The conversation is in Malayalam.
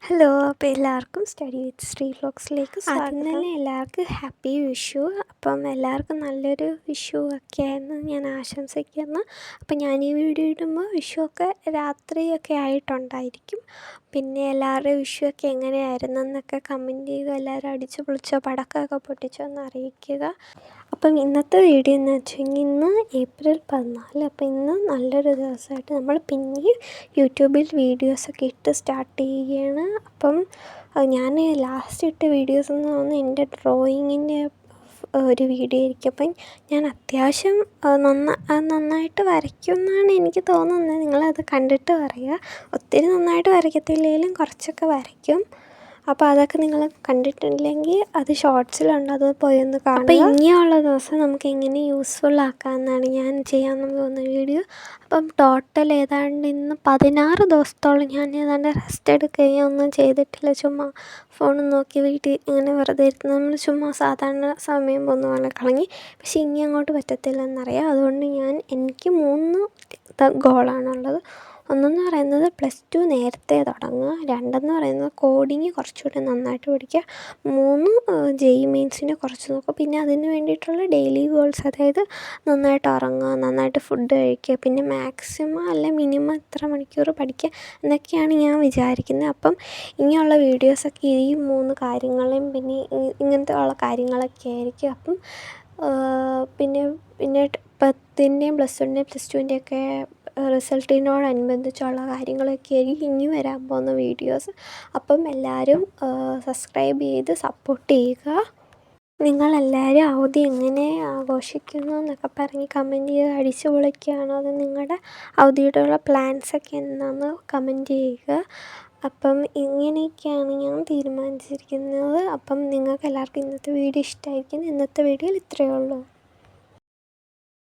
ഹലോ, അപ്പോൾ എല്ലാവർക്കും സ്റ്റഡി വിത്ത് ശ്രീ വ്ലോഗ്സിലേക്ക് സ്വാഗതം. ആദ്യം തന്നെ എല്ലാവർക്കും ഹാപ്പി വിഷു. അപ്പം എല്ലാവർക്കും നല്ലൊരു വിഷു ഒക്കെ ആയെന്ന് ഞാൻ ആശംസിക്കുന്നു. അപ്പം ഞാൻ ഈ വീഡിയോ ഇടുമ്പോൾ വിഷുവൊക്കെ രാത്രിയൊക്കെ ആയിട്ടുണ്ടായിരിക്കും. പിന്നെ എല്ലാവരുടെയും വിഷുവൊക്കെ എങ്ങനെയായിരുന്നെന്നൊക്കെ കമൻറ്റ് ചെയ്യുക. എല്ലാവരും അടിച്ചു പൊളിച്ചോ, പടക്കമൊക്കെ പൊട്ടിച്ചോ എന്ന് അറിയിക്കുക. അപ്പം ഇന്നത്തെ വീഡിയോ എന്ന് വെച്ചെങ്കിൽ ഇന്ന് ഏപ്രിൽ 14. അപ്പം ഇന്ന് നല്ലൊരു ദിവസമായിട്ട് നമ്മൾ പിന്നെയും യൂട്യൂബിൽ വീഡിയോസൊക്കെ ഇട്ട് സ്റ്റാർട്ട് ചെയ്യുകയാണ്. അപ്പം ഞാൻ ലാസ്റ്റ് ഇട്ട വീഡിയോസ് എന്ന് പറഞ്ഞാൽ എൻ്റെ ഡ്രോയിങ്ങിൻ്റെ ഒരു വീഡിയോ ആയിരിക്കും. അപ്പം ഞാൻ അത്യാവശ്യം നന്നായിട്ട് വരയ്ക്കും എന്നാണ് എനിക്ക് തോന്നുന്നത്. നിങ്ങളത് കണ്ടിട്ട് പറയുക. ഒത്തിരി നന്നായിട്ട് വരയ്ക്കത്തില്ലെങ്കിലും കുറച്ചൊക്കെ വരയ്ക്കും. അപ്പോൾ അതൊക്കെ നിങ്ങൾ കണ്ടിട്ടില്ലെങ്കിൽ അത് ഷോർട്സിലുണ്ട്, അത് പോയി ഒന്ന് കാണുക. അപ്പോൾ ഇനിയുള്ള ദിവസം നമുക്ക് എങ്ങനെ യൂസ്ഫുൾ ആക്കാമെന്നാണ് ഞാൻ ചെയ്യാമെന്ന് തോന്നുന്ന വീഡിയോ. അപ്പം ടോട്ടൽ ഏതാണ്ട് ഇന്ന് 16 ദിവസത്തോളം ഞാൻ ഏതാണ്ട് റെസ്റ്റ് എടുക്കുകയും ഒന്നും ചെയ്തിട്ടില്ല. ചുമ്മാ ഫോണും നോക്കി വീട്ടിൽ ഇങ്ങനെ വെറുതെ ഇരുന്ന് നമ്മൾ ചുമ്മാ സാധാരണ സമയം പോകുന്ന പോലെ കളഞ്ഞ്. പക്ഷേ ഇനി അങ്ങോട്ട് പറ്റത്തില്ലെന്നറിയാം. അതുകൊണ്ട് എനിക്ക് 3 ഗോളാണുള്ളത്. ഒന്നെന്ന് പറയുന്നത് +2 നേരത്തെ തുടങ്ങുക, 2 പറയുന്നത് കോഡിങ് കുറച്ചുകൂടി നന്നായിട്ട് പഠിക്കുക, 3 JEE മെയിൻസിന് കുറച്ച് നോക്കുക. പിന്നെ അതിന് വേണ്ടിയിട്ടുള്ള ഡെയിലി ഗോൾസ്, അതായത് നന്നായിട്ട് ഉറങ്ങുക, നന്നായിട്ട് ഫുഡ് കഴിക്കുക, പിന്നെ മാക്സിമം അല്ല മിനിമം ഇത്ര മണിക്കൂർ പഠിക്കുക എന്നൊക്കെയാണ് ഞാൻ വിചാരിക്കുന്നത്. അപ്പം ഇനിയുള്ള വീഡിയോസൊക്കെ ഈ 3 കാര്യങ്ങളും പിന്നെ ഇങ്ങനത്തെ ഉള്ള കാര്യങ്ങളൊക്കെ ആയിരിക്കും. അപ്പം പിന്നെ 10ൻ്റെയും +1ൻ്റെയും +2ൻ്റെയൊക്കെ റിസൾട്ടിനോടനുബന്ധിച്ചുള്ള കാര്യങ്ങളൊക്കെ ആയിരിക്കും ഇനി വരാൻ പോകുന്ന വീഡിയോസ്. അപ്പം എല്ലാവരും സബ്സ്ക്രൈബ് ചെയ്ത് സപ്പോർട്ട് ചെയ്യുക. നിങ്ങളെല്ലാവരും അവധി എങ്ങനെ ആഘോഷിക്കുന്നു എന്നൊക്കെ പറഞ്ഞ് കമൻറ്റ് ചെയ്യുക. അടിച്ചു പൊളിക്കുകയാണോ, അത് നിങ്ങളുടെ അവധിയോടുള്ള പ്ലാൻസൊക്കെ എന്താണെന്ന് കമൻറ്റ് ചെയ്യുക. അപ്പം ഇങ്ങനെയൊക്കെയാണ് ഞാൻ തീരുമാനിച്ചിരിക്കുന്നത്. അപ്പം നിങ്ങൾക്ക് എല്ലാവർക്കും ഇന്നത്തെ വീഡിയോ ഇഷ്ടമായിരിക്കും. ഇന്നത്തെ വീഡിയോയിൽ ഇത്രയേ ഉള്ളൂ.